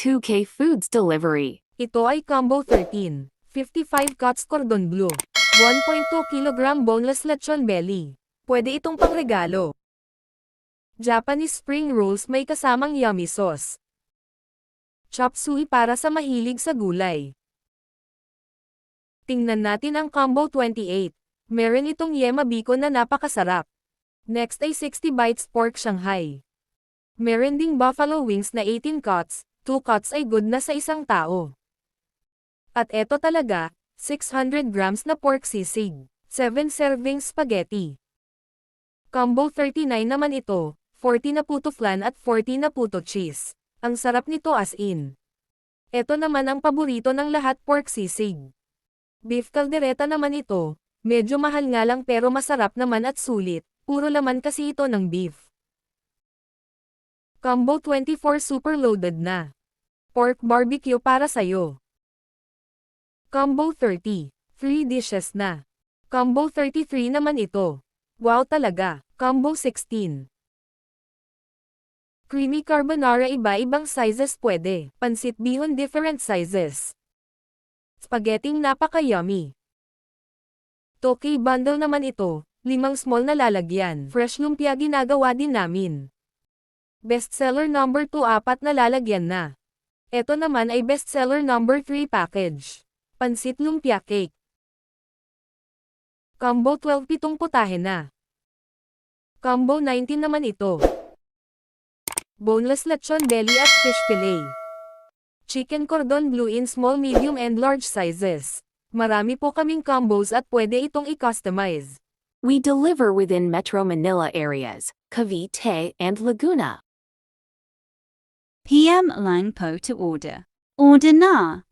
2K Foods delivery. Ito ay Combo 13. 55 cuts cordon bleu. 1.2 kg boneless lechon belly. Pwede itong pangregalo. Japanese spring rolls may kasamang yummy sauce. Chop suey para sa mahilig sa gulay. Tingnan natin ang Combo 28. Meron itong yema bacon na napakasarap. Next ay 60 bites pork Shanghai. Meron ding buffalo wings na 18 cuts, 2 cuts ay good na sa isang tao. At eto talaga, 600 grams na pork sisig, 7 servings spaghetti. Combo 39 naman ito, 40 na puto flan at 40 na puto cheese. Ang sarap nito as in. Eto naman ang paborito ng lahat, pork sisig. Beef caldereta naman ito, medyo mahal nga lang pero masarap naman at sulit, puro laman kasi ito ng beef. Combo 24 super loaded na. Pork barbecue para sayo. Combo 30, 3 dishes na. Combo 33 naman ito. Wow talaga. Combo 16. Creamy carbonara iba-ibang sizes pwede. Pansit bihon different sizes. Spaghetti napaka-yummy. Toki bundle naman ito, 5 small na lalagyan. Fresh lumpia ginagawa din namin. Bestseller number 2 4 na lalagyan na. Ito naman ay bestseller number 3 package. Pansit lumpia cake. Combo 12 pitong putahe na. Combo 19 naman ito. Boneless lechon belly at fish fillet. Chicken cordon bleu in small, medium and large sizes. Marami po kaming combos at pwede itong i-customize. We deliver within Metro Manila areas, Cavite and Laguna. PM lang po to order. Order na!